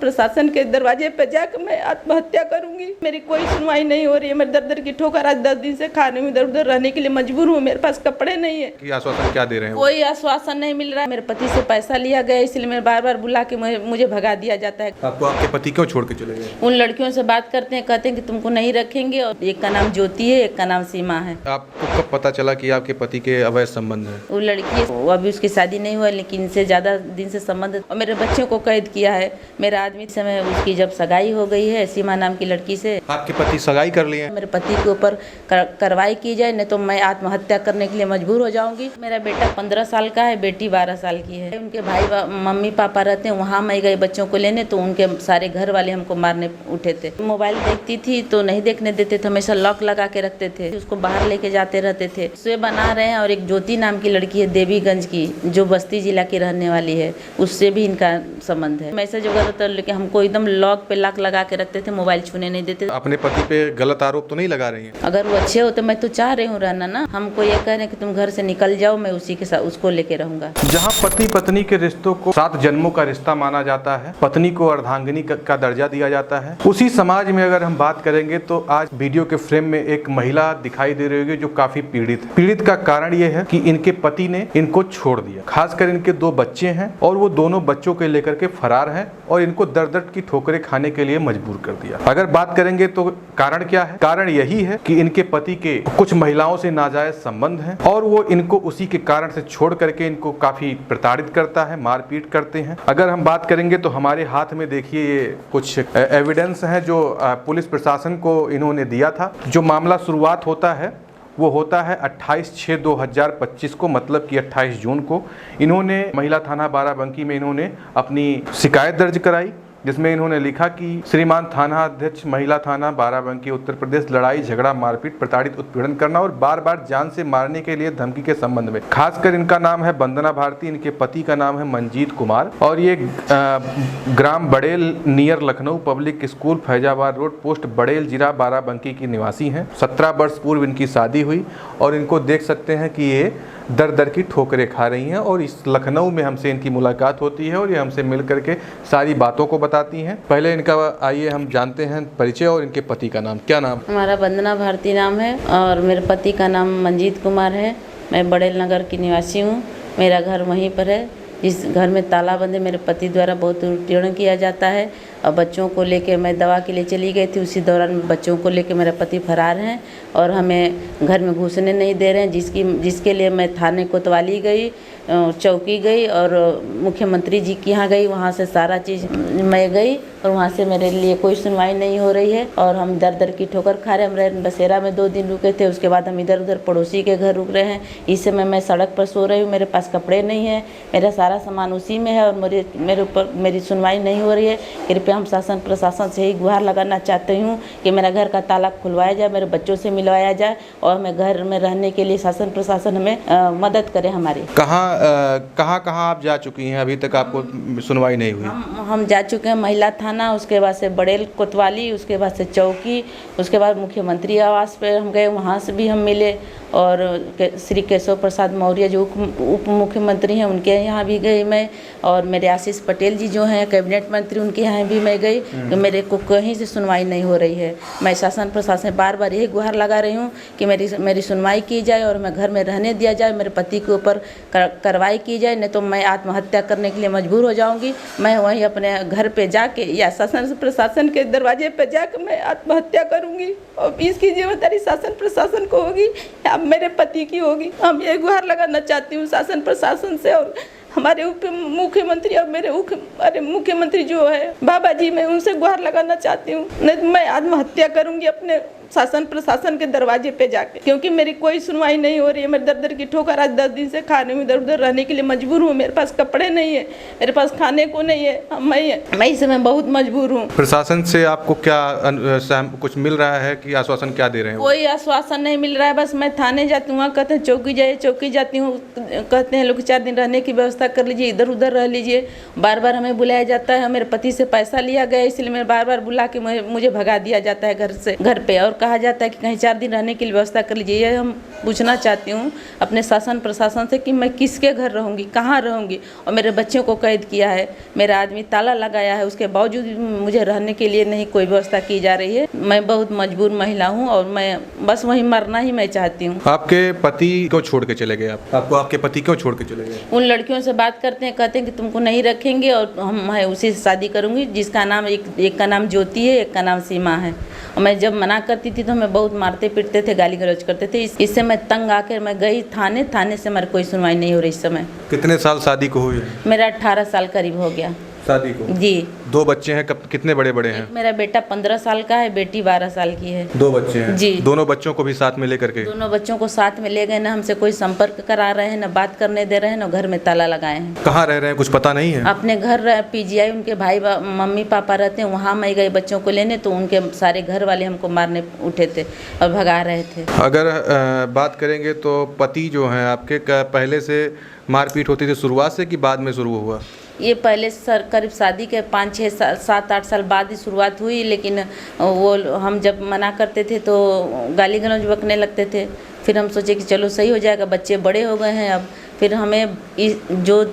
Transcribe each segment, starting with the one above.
प्रशासन के दरवाजे पे जाकर मैं आत्महत्या करूंगी। मेरी कोई सुनवाई नहीं हो रही है। मैं दर दर की ठोकर, आज 10 दिन से खाने में इधर उधर रहने के लिए मजबूर हूँ। मेरे पास कपड़े नहीं है। कि आश्वासन क्या दे रहे हैं? कोई आश्वासन नहीं मिल रहा है। मेरे पति से पैसा लिया गया, इसलिए मैं बार बार बुला के मुझे भगा दिया जाता है। आपको आपके पति क्यों छोड़ के चले गए? उन लड़कियों से बात करते हैं, कहते हैं कि तुमको नहीं रखेंगे, और एक का नाम ज्योति है, एक का नाम सीमा है। आपको कब पता चला कि आपके पति के अवैध संबंध है? वो लड़की, वो अभी उसकी शादी नहीं हुआ, लेकिन इनसे ज्यादा दिन से संबंध है और मेरे बच्चों को कैद किया है। मेरा आदमी समय उसकी जब सगाई हो गई है सीमा नाम की लड़की से। आपके पति सगाई कर लिए? मेरे पति के ऊपर कार्रवाई की जाए, नहीं तो मैं आत्महत्या करने के लिए मजबूर हो जाऊंगी। मेरा बेटा 15 साल का है, बेटी 12 साल की है। उनके भाई मम्मी पापा रहते हैं वहाँ, मैं गई बच्चों को लेने तो उनके सारे घर वाले हमको मारने उठे थे। मोबाइल देखती थी तो नहीं देखने देते थे, हमेशा लॉक लगा के रखते थे, उसको बाहर लेके जाते रहते थे। उससे बना रहे हैं। और एक ज्योति नाम की लड़की है देवीगंज की, जो बस्ती जिला की रहने वाली है, उससे भी इनका संबंध है। मैसेज वगैरह तो लेकिन हमको एकदम लॉक पे लॉक लगा के रखते थे, मोबाइल छूने नहीं देते। अपने पति पे गलत आरोप तो नहीं लगा रही हैं? अगर वो अच्छे हो तो मैं तो चाह रही हूँ रहना ना। हमको ये कह रहे हैं कि तुम घर से निकल जाओ, मैं उसी के साथ उसको लेके रहूंगा। जहाँ पति पत्नी के रिश्तों को 7 जन्मों का रिश्ता माना जाता है, पत्नी को अर्धांगिनी का दर्जा दिया जाता है, उसी समाज में अगर हम बात करेंगे तो आज वीडियो के फ्रेम में एक महिला दिखाई दे रही होगी जो काफी पीड़ित है। पीड़ित का कारण ये है कि इनके पति ने इनको छोड़ दिया। खासकर इनके 2 बच्चे हैं और वो दोनों बच्चों को लेकर के फरार हैं और इनको दर दर की ठोकरें खाने के लिए मजबूर कर दिया। अगर बात करेंगे तो कारण क्या है? कारण यही है कि इनके पति के कुछ महिलाओं से नाजायज संबंध हैं और वो इनको उसी के कारण से छोड़ करके इनको काफी प्रताड़ित करता है, मारपीट करते हैं। अगर हम बात करेंगे तो हमारे हाथ में देखिए ये कुछ एविडेंस है जो पुलिस प्रशासन को इन्होंने दिया था। जो मामला शुरुआत होता है वो होता है 28/6/2025 को, मतलब कि 28 जून को इन्होंने महिला थाना बाराबंकी में इन्होंने अपनी शिकायत दर्ज कराई, जिसमें इन्होंने लिखा कि श्रीमान थाना अध्यक्ष, महिला थाना बाराबंकी उत्तर प्रदेश, लड़ाई झगड़ा मारपीट प्रताड़ित उत्पीड़न करना और बार बार जान से मारने के लिए धमकी के संबंध में। खासकर इनका नाम है वंदना भारती, इनके पति का नाम है मंजीत कुमार और ये ग्राम Badel near Lucknow public school Faizabad road post Badel जिला बाराबंकी की निवासी हैं। 17 वर्ष पूर्व इनकी शादी हुई और इनको देख सकते हैं कि ये दर दर की ठोकरें खा रही हैं और इस लखनऊ में हमसे इनकी मुलाकात होती है और ये हमसे मिल करके सारी बातों को बताती हैं। पहले इनका आइए हम जानते हैं परिचय और इनके पति का नाम। क्या नाम? हमारा वंदना भारती नाम है और मेरे पति का नाम मंजीत कुमार है। मैं बड़ेल नगर की निवासी हूँ। मेरा घर वहीं पर है। जिस घर में ताला बंद है, मेरे पति द्वारा बहुत उत्पीड़न किया जाता है और बच्चों को लेके मैं दवा के लिए चली गई थी, उसी दौरान बच्चों को लेके मेरा पति फरार हैं और हमें घर में घुसने नहीं दे रहे हैं, जिसके लिए मैं थाने कोतवाली गई, चौकी गई और मुख्यमंत्री जी के यहाँ गई। वहाँ से सारा चीज़ मैं गई और वहाँ से मेरे लिए कोई सुनवाई नहीं हो रही है और हम दर दर की ठोकर खा रहे हैं। हम बसेरा में 2 दिन रुके थे, उसके बाद हम इधर उधर पड़ोसी के घर रुक रहे हैं। इस समय मैं सड़क पर सो रही हूँ, मेरे पास कपड़े नहीं है, मेरा सारा सामान उसी में है और मेरे ऊपर मेरी सुनवाई नहीं हो रही है। कृपया हम शासन प्रशासन से ही गुहार लगाना चाहती हूँ कि मेरा घर का ताला खुलवाया जाए, मेरे बच्चों से मिलवाया जाए और हमें घर में रहने के लिए शासन प्रशासन हमें मदद करे हमारी। कहाँ आप जा चुकी हैं? अभी तक आपको सुनवाई नहीं हुई? हम जा चुके हैं महिला थाना, उसके बाद से बड़ेल कोतवाली, उसके बाद से चौकी, उसके बाद मुख्यमंत्री आवास पे हम गए, वहाँ से भी हम मिले और श्री केशव प्रसाद मौर्य जो उप मुख्यमंत्री हैं उनके यहाँ भी गई मैं और मेरे आशीष पटेल जी जो हैं कैबिनेट मंत्री, उनके यहाँ भी मैं गई। तो मेरे को कहीं से सुनवाई नहीं हो रही है। मैं शासन प्रशासन बार बार यही गुहार लगा रही हूँ कि मेरी सुनवाई की जाए और मैं घर में रहने दिया जाए, मेरे पति के ऊपर कार्रवाई की जाए, नहीं तो मैं आत्महत्या करने के लिए मजबूर हो जाऊँगी। मैं वहीं अपने घर पर जाके या शासन प्रशासन के दरवाजे पर जाकर मैं आत्महत्या करूँगी और इसकी जिम्मेदारी शासन प्रशासन को होगी, मेरे पति की होगी। हम ये गुहार लगाना चाहती हूँ शासन प्रशासन से और हमारे उप मुख्यमंत्री और मेरे मुख्यमंत्री जो है बाबा जी, मैं उनसे गुहार लगाना चाहती हूँ। नहीं मैं आत्महत्या करूँगी अपने शासन प्रशासन के दरवाजे पे जाके, क्योंकि मेरी कोई सुनवाई नहीं हो रही है। मैं दर दर की ठोकर, आज 10 दिन से खाने में इधर उधर रहने के लिए मजबूर हूँ। मेरे पास कपड़े नहीं है, मेरे पास खाने को नहीं है। मैं इस समय बहुत मजबूर हूँ। प्रशासन से आपको क्या कुछ मिल रहा है कि आश्वासन क्या दे रहे हैं? कोई आश्वासन नहीं मिल रहा है। बस मैं थाने जाती हूँ, वहाँ कहते हैं चौकी जाती हूँ, कहते हैं लोग 4 दिन रहने की व्यवस्था व्यवस्था कर लीजिए, इधर उधर रह लीजिए। बार बार हमें बुलाया जाता है, मेरे पति से पैसा लिया गया इसलिए मैं बार बार बुला के मुझे भगा दिया जाता है घर पे, और कहा जाता है कि कहीं 4 दिन रहने की व्यवस्था कर लीजिए। ये हम पूछना चाहती हूँ अपने शासन प्रशासन से कि मैं किसके घर रहूँगी, कहाँ रहूँगी। और मेरे बच्चों को कैद किया है, मेरा आदमी ताला लगाया है, उसके बावजूद मुझे रहने के लिए नहीं कोई व्यवस्था की जा रही है। मैं बहुत मजबूर महिला हूँ और मैं बस वहीं मरना ही मैं चाहती हूँ। आपके पति क्यों छोड़ के चले गए? आपको आपके पति क्यों छोड़ के चले गए? उन लड़कियों से बात करते हैं, कहते हैं कि तुमको नहीं रखेंगे और मैं उसी से शादी करूँगी जिसका नाम एक का नाम ज्योति है, एक का नाम सीमा है। और मैं जब मना करती थी तो हमें बहुत मारते पीटते थे, गाली गलौज करते थे। इससे मैं तंग आकर मैं गई थाने से मेरी कोई सुनवाई नहीं हो रही इस समय। कितने साल शादी को हुए? मेरा 18 साल करीब हो गया शादी को। जी। 2 बच्चे हैं, कितने बड़े बड़े हैं? मेरा बेटा 15 साल का है, बेटी 12 साल की है। 2 बच्चे हैं जी। दोनों बच्चों को भी साथ में लेकर के? दोनों बच्चों को साथ में ले गए, ना हमसे कोई संपर्क करा रहे हैं, ना बात करने दे रहे हैं, ना घर में ताला लगाए हैं। कहाँ रह रहे हैं, कुछ पता नहीं है? अपने घर PGI उनके भाई मम्मी पापा रहते हैं, वहाँ मैं गई बच्चों को लेने तो उनके सारे घर वाले हमको मारने उठे थे और भगा रहे थे। अगर बात करेंगे तो पति जो हैं आपके पहले से मारपीट होती थी शुरुआत से कि बाद में शुरू हुआ? ये पहले सर करीब शादी के 5-6 साल 7-8 साल बाद ही शुरुआत हुई, लेकिन वो हम जब मना करते थे तो गाली गलौज बकने लगते थे। फिर हम सोचे कि चलो सही हो जाएगा, बच्चे बड़े हो गए हैं अब। फिर हमें जो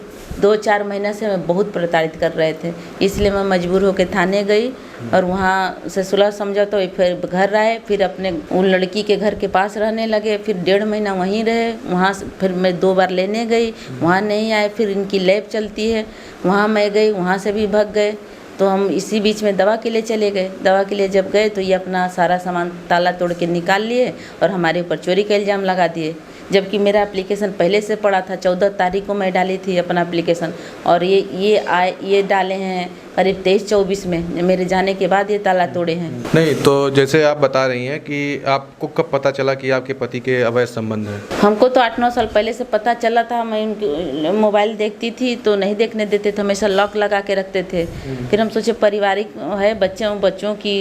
2-4 महीना से हमें बहुत प्रताड़ित कर रहे थे, इसलिए मैं मजबूर होकर थाने गई और वहाँ से सुलह समझौता हुई। फिर घर आए, फिर अपने उन लड़की के घर के पास रहने लगे। फिर 1.5 महीना वहीं रहे। वहाँ से फिर मैं 2 बार लेने गई, वहाँ नहीं आए। फिर इनकी लैब चलती है, वहाँ मैं गई, वहाँ से भी भाग गए। तो हम इसी बीच में दवा के लिए चले गए। दवा के लिए जब गए तो ये अपना सारा सामान ताला तोड़ के निकाल लिए और हमारे ऊपर चोरी का इल्ज़ाम लगा दिए, जबकि मेरा एप्लीकेशन पहले से पड़ा था। 14 तारीख को मैं डाली थी अपना एप्लीकेशन, और ये डाले हैं करीब 23-24 में, मेरे जाने के बाद ये ताला तोड़े हैं। नहीं तो जैसे आप बता रही हैं कि आपको कब पता चला कि आपके पति के अवैध संबंध हैं? हमको तो 8-9 साल पहले से पता चला था। मैं उनके मोबाइल देखती थी तो नहीं देखने देते थे, हमेशा लॉक लगा के रखते थे। फिर हम सोचे पारिवारिक है, बच्चों की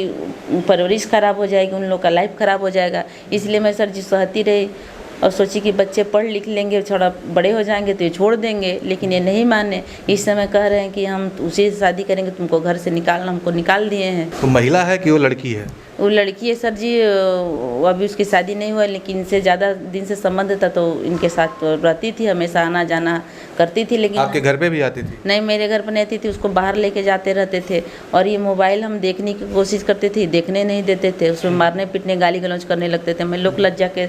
परवरिश खराब हो जाएगी, उन लोग का लाइफ खराब हो जाएगा, इसलिए मैं सर जी सहती रही और सोची कि बच्चे पढ़ लिख लेंगे, थोड़ा बड़े हो जाएंगे तो ये छोड़ देंगे। लेकिन ये नहीं माने। इस समय कह रहे हैं कि हम उसी से शादी करेंगे, तुमको घर से निकालना। हमको निकाल दिए हैं। तो महिला है कि वो लड़की है? वो लड़की है सर जी। अभी उसकी शादी नहीं हुआ, लेकिन इनसे ज़्यादा दिन से संबंध था तो इनके साथ रहती थी, हमेशा आना जाना करती थी। लेकिन आपके घर पे भी आती थी? नहीं, मेरे घर पर नहीं आती थी, उसको बाहर लेके जाते रहते थे। और ये मोबाइल हम देखने की कोशिश करते थे, देखने नहीं देते थे, उसमें मारने पीटने गाली गलौज करने लगते थे। मैं लोक लज्जा के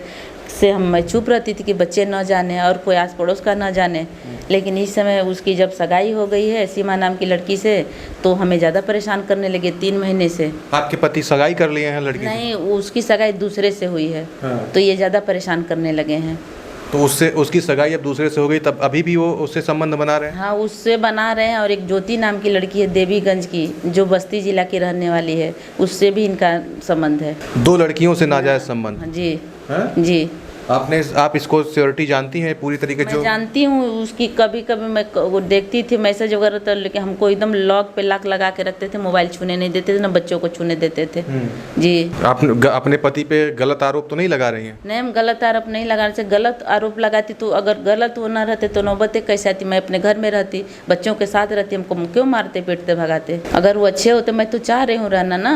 से मैं चुप रहती थी कि बच्चे न जाने और कोई आस पड़ोस का न जाने। लेकिन इस समय उसकी जब सगाई हो गई है सीमा नाम की लड़की से, तो हमें ज़्यादा परेशान करने लगे 3 महीने से। आपके पति सगाई कर लिए हैं लड़की से? नहीं, उसकी सगाई दूसरे से हुई है। तो ये ज़्यादा परेशान करने लगे हैं। तो उसकी सगाई अब दूसरे से हो गई, तब अभी भी वो उससे संबंध बना रहे हैं? हाँ, उससे बना रहे हैं। और एक ज्योति नाम की लड़की है देवीगंज की, जो बस्ती जिला की रहने वाली है, उससे भी इनका संबंध है। 2 लड़कियों से नाजायज संबंध? जी है? जी। आप इसको सिक्योरिटी जानती हैं पूरी तरीके? मैं जानती हूँ उसकी। कभी कभी मैं वो देखती थी मैसेज वगैरह, तो लेकिन हमको एकदम लॉक पे लॉक लगा के रखते थे, मोबाइल छूने नहीं देते थे, ना बच्चों को छूने देते थे। जी। आप अपने पति पे गलत आरोप तो नहीं लगा रही हैं? नहीं, हम गलत आरोप नहीं लगा रहे। गलत आरोप लगाती तो अगर गलत वो ना रहते तो नौबतें कैसे आती? मैं अपने घर में रहती, बच्चों के साथ रहती, हमको क्यों मारते पीटते भगाते? अगर वो अच्छे होते, मैं तो चाह रही हूँ रहना ना।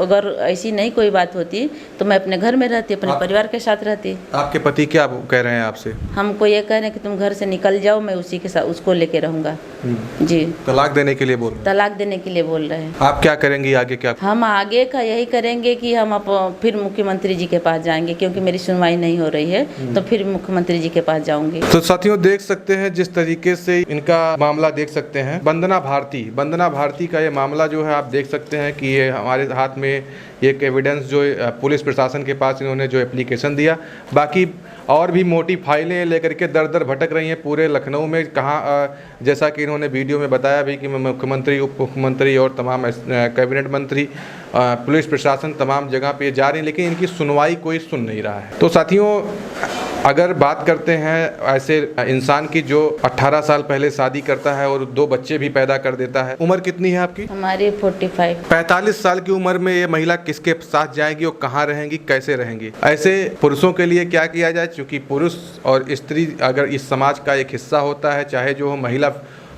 अगर ऐसी नहीं कोई बात होती तो मैं अपने घर में रहती, अपने परिवार के साथ रहती। आपके पति क्या कह रहे हैं आपसे? हमको ये कह रहे हैं कि तुम घर से निकल जाओ, मैं उसी के साथ उसको लेके रहूंगा। जी। तलाक देने के लिए बोल रहे हैं? तलाक देने के लिए बोल रहे हैं। आप क्या करेंगी आगे? क्या हम आगे का यही करेंगे कि हम फिर मुख्यमंत्री जी के पास जाएंगे, क्योंकि मेरी सुनवाई नहीं हो रही है, तो फिर मुख्यमंत्री जी के पास जाऊंगी। तो साथियों देख सकते हैं जिस तरीके से इनका मामला देख सकते हैं। वंदना भारती का ये मामला जो है आप देख सकते हैं कि ये हमारे हाथ में एक एविडेंस जो पुलिस प्रशासन के पास इन्होंने जो एप्लीकेशन दिया, बाकी और भी मोटी फाइलें लेकर के दर दर भटक रही हैं पूरे लखनऊ में। कहाँ जैसा कि इन्होंने वीडियो में बताया भी कि मुख्यमंत्री, उप मुख्यमंत्री और तमाम कैबिनेट मंत्री, पुलिस प्रशासन तमाम जगह पे जा रही हैं, लेकिन इनकी सुनवाई कोई सुन नहीं रहा है। तो साथियों अगर बात करते हैं ऐसे इंसान की जो 18 साल पहले शादी करता है और 2 बच्चे भी पैदा कर देता है, उम्र कितनी है आपकी? हमारी 45। 45 साल की उम्र में ये महिला किसके साथ जाएगी और कहाँ रहेंगी, कैसे रहेंगी? ऐसे पुरुषों के लिए क्या किया जाए? क्योंकि पुरुष और स्त्री अगर इस समाज का एक हिस्सा होता है, चाहे जो हो महिला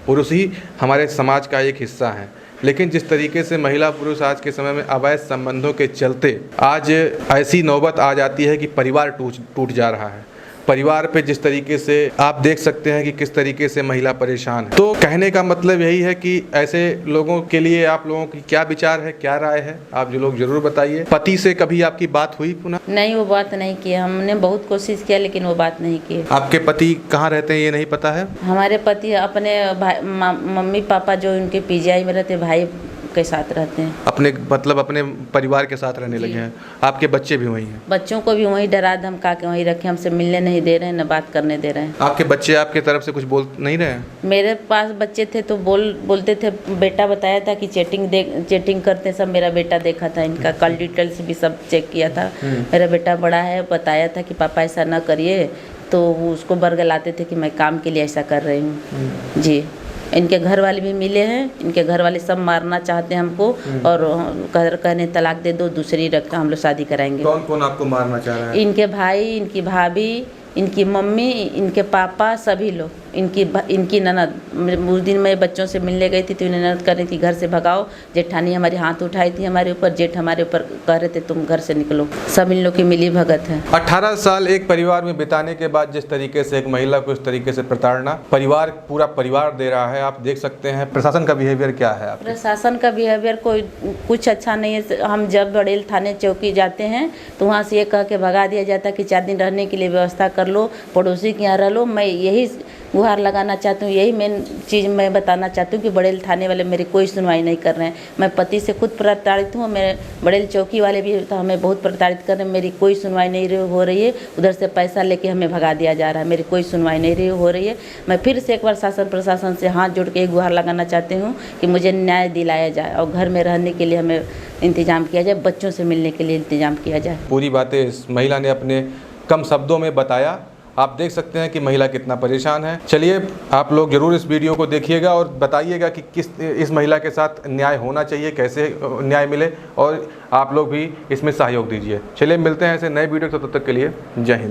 पुरुष ही हमारे समाज का एक हिस्सा है, लेकिन जिस तरीके से महिला पुरुष आज के समय में अवैध संबंधों के चलते आज ऐसी नौबत आ जाती है कि परिवार टूट जा रहा है। परिवार पे जिस तरीके से आप देख सकते हैं कि किस तरीके से महिला परेशान है। तो कहने का मतलब यही है कि ऐसे लोगों के लिए आप लोगों की क्या विचार है, क्या राय है, आप जो लोग जरूर बताइए। पति से कभी आपकी बात हुई पुनः? नहीं, वो बात नहीं की, हमने बहुत कोशिश किया लेकिन वो बात नहीं की। आपके पति कहाँ रहते हैं ये नहीं पता है? हमारे पति अपने मम्मी पापा जो उनके पीजीआई में रहते भाई के साथ रहते हैं। अपने मतलब अपने परिवार के साथ रहने लगे हैं। आपके बच्चे भी वहीं हैं? बच्चों को भी वहीं डरा धमका के वहीं रखे, हमसे मिलने नहीं दे रहे हैं, न बात करने दे रहे हैं। आपके बच्चे आपके तरफ से कुछ बोल नहीं रहे हैं? मेरे पास बच्चे थे तो बोलते थे, बेटा बताया था कि चैटिंग करते सब मेरा बेटा देखा था, इनका कॉल डिटेल्स भी सब चेक किया था। मेरा बेटा बड़ा है, बताया था कि पापा ऐसा ना करिए, तो वो उसको बरगलाते थे कि मैं काम के लिए ऐसा कर रही हूँ। जी, इनके घर वाले भी मिले हैं, इनके घर वाले सब मारना चाहते हैं हमको और कहने तलाक दे दो, दूसरी रखकर हम लोग शादी कराएंगे। कौन कौन आपको मारना चाह रहा है? इनके भाई, इनकी भाभी, इनकी मम्मी, इनके पापा, सभी लोग, इनकी ननद। उस दिन मैं बच्चों से मिलने गई थी तो ननद कह रही थी घर से भगाओ, जेठानी हमारे हाथ उठाई थी हमारे ऊपर, जेठ हमारे ऊपर कह रहे थे तुम घर से निकलो। सब इन लोग की मिली भगत है। 18 साल एक परिवार में बिताने के बाद जिस तरीके से एक महिला को इस तरीके से प्रताड़ना पूरा परिवार दे रहा है, आप देख सकते हैं प्रशासन का बिहेवियर क्या है? आप प्रशासन का बिहेवियर कुछ अच्छा नहीं है। हम जब बड़ेल थाने चौकी जाते हैं तो वहाँ से ये कह के भगा दिया जाता है कि 4 दिन रहने के लिए व्यवस्था कर लो, पड़ोसी के यहाँ रह लो। मैं यही गुहार लगाना चाहती हूँ, यही मेन चीज़ मैं बताना चाहती हूँ कि बड़ेल थाने वाले मेरी कोई सुनवाई नहीं कर रहे हैं। मैं पति से खुद प्रताड़ित हूँ, मेरे बड़ेल चौकी वाले भी तो हमें बहुत प्रताड़ित कर रहे हैं, मेरी कोई सुनवाई नहीं हो रही है। उधर से पैसा लेके हमें भगा दिया जा रहा है, मेरी कोई सुनवाई नहीं हो रही है। मैं फिर से एक बार शासन प्रशासन से हाथ जोड़ के गुहार लगाना चाहती हूँ कि मुझे न्याय दिलाया जाए और घर में रहने के लिए हमें इंतजाम किया जाए, बच्चों से मिलने के लिए इंतजाम किया जाए। पूरी बातें इस महिला ने अपने कम शब्दों में बताया। आप देख सकते हैं कि महिला कितना परेशान है। चलिए आप लोग जरूर इस वीडियो को देखिएगा और बताइएगा कि इस महिला के साथ न्याय होना चाहिए, कैसे न्याय मिले, और आप लोग भी इसमें सहयोग दीजिए। चलिए मिलते हैं ऐसे नए वीडियो, तब तक के लिए जय हिंद।